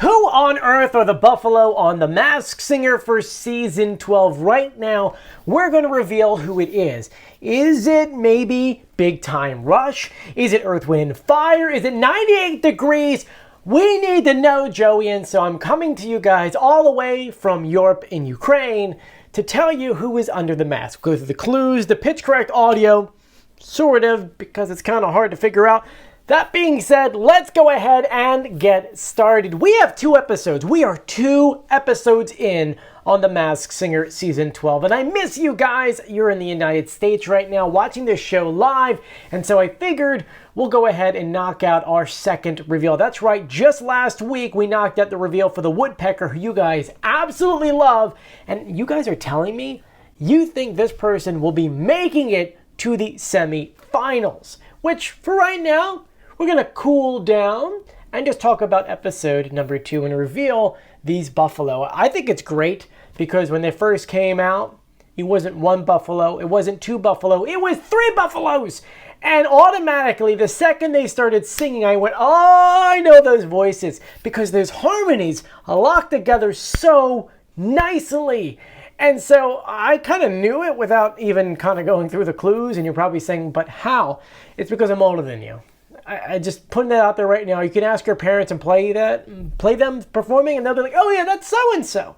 Who on earth are the Buffalo on The Masked Singer for Season 12? Right now, we're going to reveal who it is. Is it maybe Big Time Rush? Is it Earth, Wind, and Fire? Is it 98 Degrees? We need to know, Joey, and so I'm coming to you guys all the way from Europe in Ukraine to tell you who is under the mask. Go through the clues, the pitch correct audio, sort of, because it's kind of hard to figure out. That being said, let's go ahead and get started. We have 2 episodes. We are 2 episodes in on The Masked Singer Season 12. And I miss you guys. You're in the United States right now watching this show live. And so I figured we'll go ahead and knock out our second reveal. That's right. Just last week, we knocked out the reveal for the Woodpecker, who you guys absolutely love. And you guys are telling me you think this person will be making it to the semifinals, which for right now, we're going to cool down and just talk about episode number 2 and reveal these Buffalo. I think it's great because when they first came out, it wasn't 1 Buffalo, it wasn't 2 Buffalo, it was 3 Buffaloes. And automatically, the second they started singing, I went, oh, I know those voices, because those harmonies are locked together so nicely. And so I kind of knew it without even kind of going through the clues, and you're probably saying, but how? It's because I'm older than you. I just putting that out there right now. You can ask your parents and play them performing, and they'll be like, oh yeah, that's so-and-so.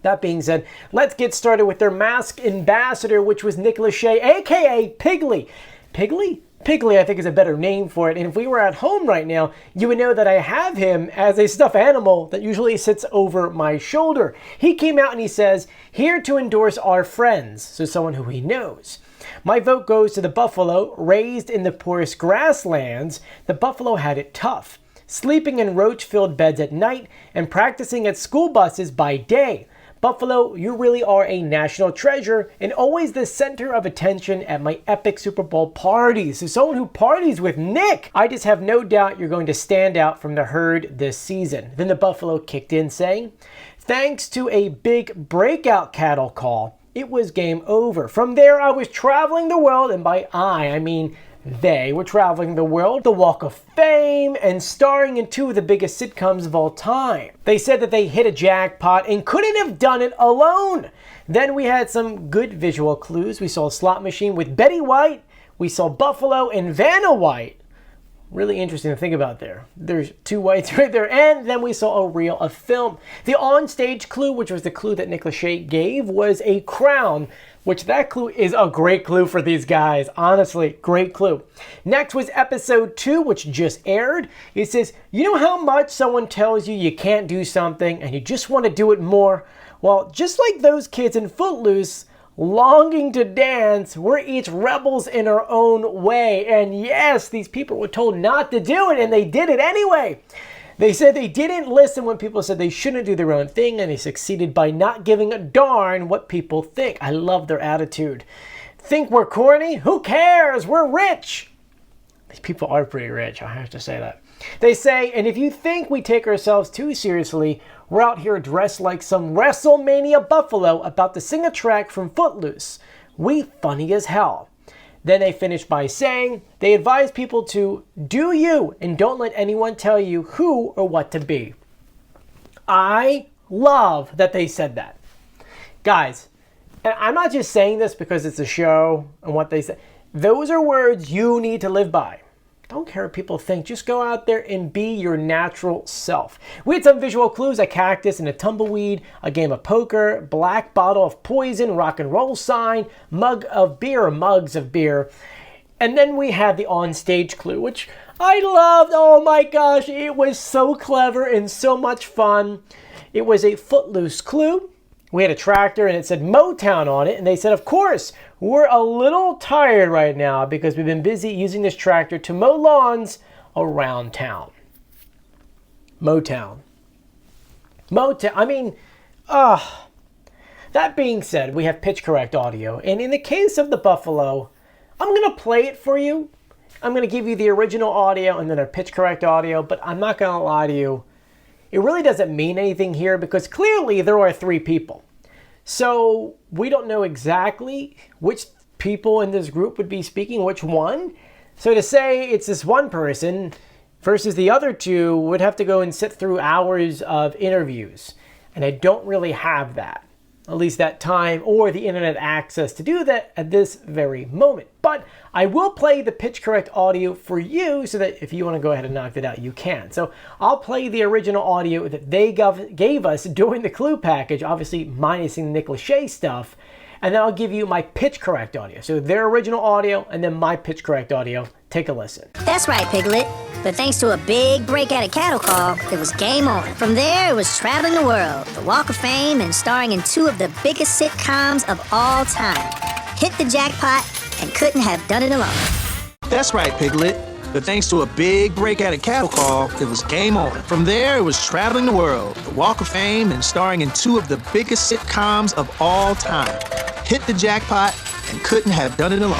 That being said, let's get started with their mask ambassador, which was Nick Lachey, a.k.a. Piggly. Piggly? Piggly, I think, is a better name for it. And if we were at home right now, you would know that I have him as a stuffed animal that usually sits over my shoulder. He came out and he says, here to endorse our friends, so someone who he knows. My vote goes to the Buffalo. Raised in the poorest grasslands, the Buffalo had it tough, sleeping in roach-filled beds at night and practicing at school buses by day. Buffalo, you really are a national treasure and always the center of attention at my epic Super Bowl parties. So someone who parties with Nick, I just have no doubt you're going to stand out from the herd this season. Then the Buffalo kicked in saying, thanks to a big breakout cattle call, it was game over. From there, I was traveling the world, and by I mean they were traveling the world, the Walk of Fame, and starring in 2 of the biggest sitcoms of all time. They said that they hit a jackpot and couldn't have done it alone. Then we had some good visual clues. We saw a slot machine with Betty White. We saw Buffalo and Vanna White. Really interesting to think about there. There's 2 whites right there. And then we saw a reel of film. The on-stage clue, which was the clue that Nick Lachey gave, was a crown, which that clue is a great clue for these guys. Honestly, great clue. Next was episode 2, which just aired. It says, you know how much someone tells you you can't do something and you just want to do it more? Well, just like those kids in Footloose, longing to dance, we're each rebels in our own way. And yes, these people were told not to do it, and they did it anyway. They said they didn't listen when people said they shouldn't do their own thing, and they succeeded by not giving a darn what people think. I love their attitude. Think we're corny? Who cares? We're rich. These people are pretty rich, I have to say that. They say, and if you think we take ourselves too seriously, we're out here dressed like some WrestleMania Buffalo about to sing a track from Footloose. We funny as hell. Then they finish by saying, they advise people to do you and don't let anyone tell you who or what to be. I love that they said that. Guys, and I'm not just saying this because it's a show and what they say. Those are words you need to live by. Don't care what people think. Just go out there and be your natural self. We had some visual clues, a cactus and a tumbleweed, a game of poker, black bottle of poison, rock and roll sign, mug of beer or mugs of beer. And then we had the on-stage clue, which I loved. Oh my gosh, it was so clever and so much fun. It was a Footloose clue. We had a tractor and it said Motown on it. And they said, of course, we're a little tired right now because we've been busy using this tractor to mow lawns around town. Motown. Motown. I mean, that being said, we have pitch correct audio. And in the case of the Buffalo, I'm going to play it for you. I'm going to give you the original audio and then a pitch correct audio. But I'm not going to lie to you. It really doesn't mean anything here because clearly there are 3 people. So we don't know exactly which people in this group would be speaking, which one. So to say it's this one person versus the other two would have to go and sit through hours of interviews. And I don't really have that, at least that time or the internet access to do that at this very moment. But I will play the pitch correct audio for you so that if you want to go ahead and knock that out, you can. So I'll play the original audio that they gave us during the clue package, obviously minusing the Nick Lachey stuff, and then I'll give you my pitch correct audio. So their original audio and then my pitch correct audio. Take a listen. That's right, Piglet. But thanks to a big break at a cattle call, it was game on. From there, it was traveling the world, the Walk of Fame, and starring in two of the biggest sitcoms of all time. Hit the jackpot and couldn't have done it alone. That's right, Piglet. But thanks to a big break at a cattle call, it was game on. From there, it was traveling the world, the Walk of Fame, and starring in two of the biggest sitcoms of all time. Hit the jackpot and couldn't have done it alone.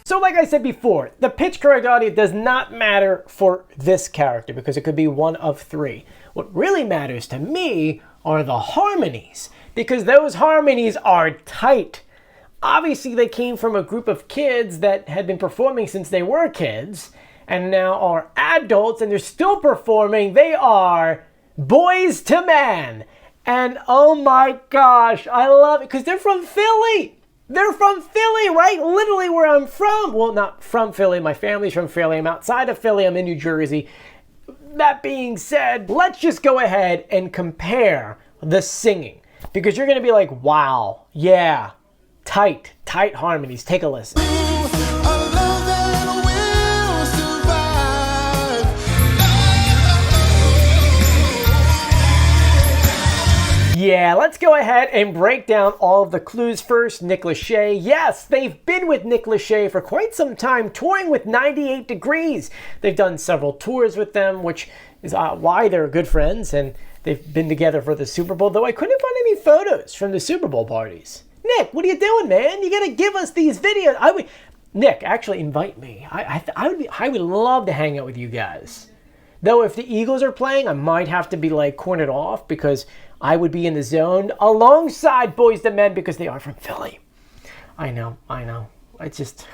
So like I said before, the pitch correct audio does not matter for this character because it could be one of three. What really matters to me are the harmonies, because those harmonies are tight. Obviously, they came from a group of kids that had been performing since they were kids and now are adults and they're still performing. They are Boys to Men. And oh my gosh, I love it because they're from Philly. They're from Philly, right? Literally where I'm from. Well, not from Philly. My family's from Philly. I'm outside of Philly. I'm in New Jersey. That being said, let's just go ahead and compare the singing because you're going to be like, wow, yeah, tight harmonies. Take a listen. Yeah, let's go ahead and break down all of the clues first. Nick Lachey. Yes, they've been with Nick Lachey for quite some time, touring with 98 Degrees. They've done several tours with them, which is why they're good friends, and they've been together for the Super Bowl, though I couldn't find any photos from the Super Bowl parties. Nick, what are you doing, man? You gotta give us these videos. Nick, actually invite me. I would love to hang out with you guys. Though if the Eagles are playing, I might have to be like cornered off because I would be in the zone alongside Boys to Men because they are from Philly. I know. It's just...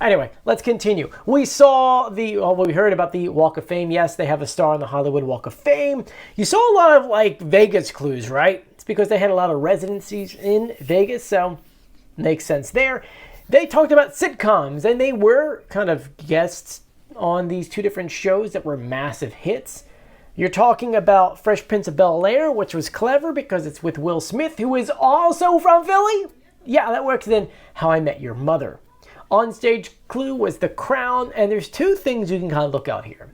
Anyway, let's continue. We heard about the Walk of Fame. Yes, they have a star on the Hollywood Walk of Fame. You saw a lot of like Vegas clues, right? It's because they had a lot of residencies in Vegas, so makes sense there. They talked about sitcoms, and they were kind of guests on these two different shows that were massive hits. You're talking about Fresh Prince of Bel-Air, which was clever because it's with Will Smith, who is also from Philly. Yeah, that works. Then How I Met Your Mother. On-stage clue was The Crown, and there's two things you can kind of look out here.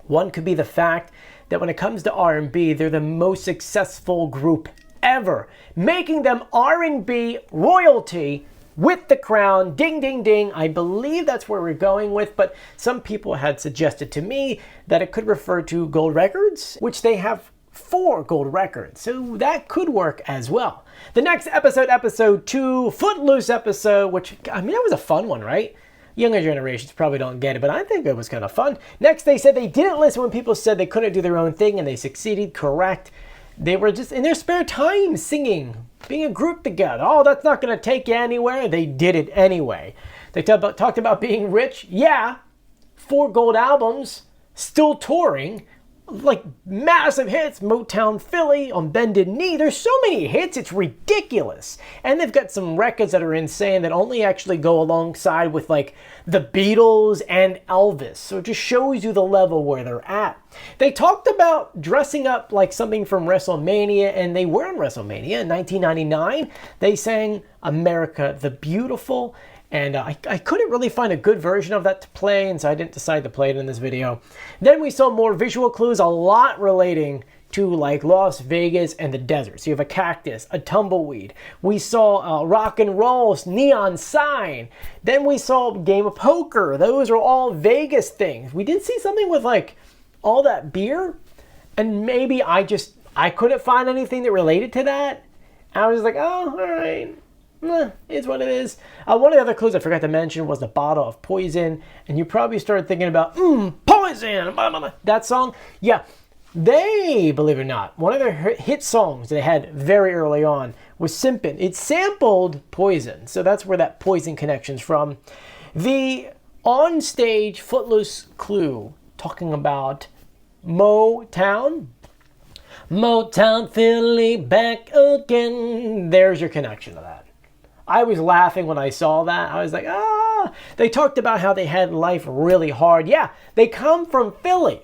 One could be the fact that when it comes to R&B, they're the most successful group ever, making them R&B royalty with The Crown. Ding, ding, ding. I believe that's where we're going with, but some people had suggested to me that it could refer to gold records, which they have 4 gold records, so that could work as well. The next episode 2, Footloose episode, which, I mean, that was a fun one, right? Younger generations probably don't get it, but I think it was kind of fun. Next, they said they didn't listen when people said they couldn't do their own thing, and they succeeded. Correct. They were just in their spare time singing, being a group together. Oh, that's not going to take you anywhere. They did it anyway. They talked about being rich. Yeah, 4 gold albums, still touring, like massive hits. Motown Philly, On Bended Knee. There's so many hits, it's ridiculous. And they've got some records that are insane that only actually go alongside with like the Beatles and Elvis. So it just shows you the level where they're at. They talked about dressing up like something from WrestleMania, and they were on WrestleMania in 1999. They sang America the Beautiful. And I couldn't really find a good version of that to play, and so I didn't decide to play it in this video. Then we saw more visual clues, a lot relating to like Las Vegas and the desert. So you have a cactus, a tumbleweed. We saw rock and roll, neon sign. Then we saw game of poker. Those are all Vegas things. We did see something with like all that beer, and maybe I couldn't find anything that related to that. I was just like, oh, all right. It's what it is. One of the other clues I forgot to mention was the bottle of poison. And you probably started thinking about, poison, that song. Yeah, they, believe it or not, one of their hit songs they had very early on was Simpin'. It sampled Poison. So that's where that poison connection's from. The on-stage Footloose clue talking about Motown. Motown Philly back again. There's your connection to that. I was laughing when I saw that. I was like, They talked about how they had life really hard. Yeah, they come from Philly.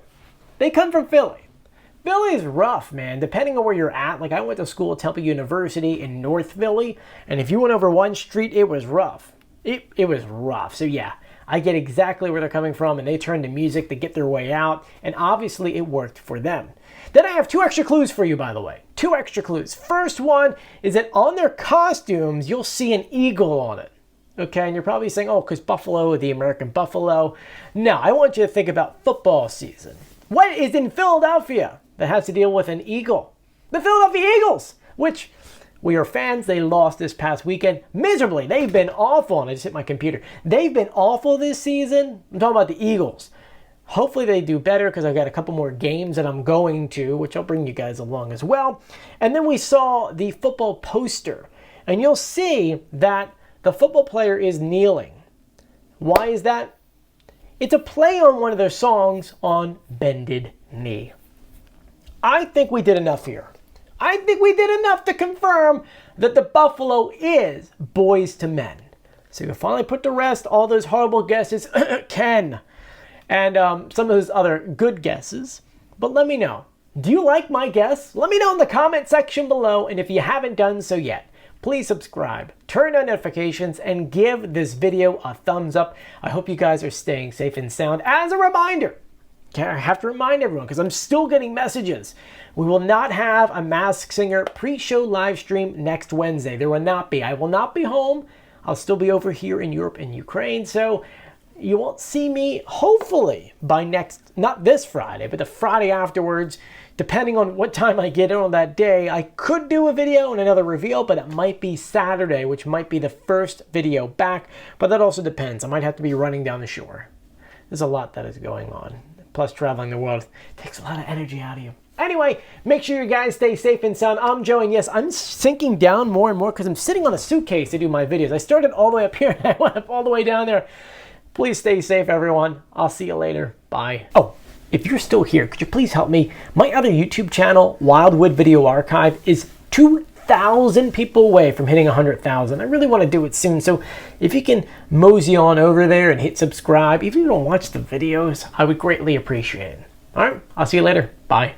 Philly's rough, man, depending on where you're at. Like, I went to school at Temple University in North Philly, and if you went over one street, it was rough. It was rough. So yeah, I get exactly where they're coming from, and they turned to music to get their way out, and obviously it worked for them. Then I have 2 extra clues for you, by the way. 2 extra clues. First one is that on their costumes, you'll see an eagle on it. Okay, and you're probably saying, oh, because Buffalo, the American Buffalo. No, I want you to think about football season. What is in Philadelphia that has to deal with an eagle? The Philadelphia Eagles, which we are fans. They lost this past weekend miserably. They've been awful, and I just hit my computer. They've been awful this season. I'm talking about the Eagles. Hopefully they do better because I've got a couple more games that I'm going to, which I'll bring you guys along as well. And then we saw the football poster, and you'll see that the football player is kneeling. Why is that? It's a play on one of their songs on Bended Knee. I think we did enough here. I think we did enough to confirm that the Buffalo is Boys to Men. So you can finally put to rest all those horrible guesses, Ken, and some of those other good guesses. But let me know. Do you like my guess? Let me know in the comment section below. And if you haven't done so yet, please subscribe, turn on notifications, and give this video a thumbs up. I hope you guys are staying safe and sound. As a reminder, I have to remind everyone because I'm still getting messages. We will not have a Masked Singer pre-show live stream next Wednesday. There will not be. I will not be home. I'll still be over here in Europe and Ukraine. So you won't see me, hopefully, by not this Friday, but the Friday afterwards. Depending on what time I get in on that day, I could do a video and another reveal, but it might be Saturday, which might be the first video back. But that also depends. I might have to be running down the shore. There's a lot that is going on. Plus, traveling the world takes a lot of energy out of you. Anyway, make sure you guys stay safe and sound. I'm Joe, and yes, I'm sinking down more and more because I'm sitting on a suitcase to do my videos. I started all the way up here, and I went up all the way down there. Please stay safe, everyone. I'll see you later. Bye. Oh, if you're still here, could you please help me? My other YouTube channel, Wildwood Video Archive, is 2,000 people away from hitting 100,000. I really want to do it soon, so if you can mosey on over there and hit subscribe, even if you don't watch the videos, I would greatly appreciate it. All right, I'll see you later. Bye.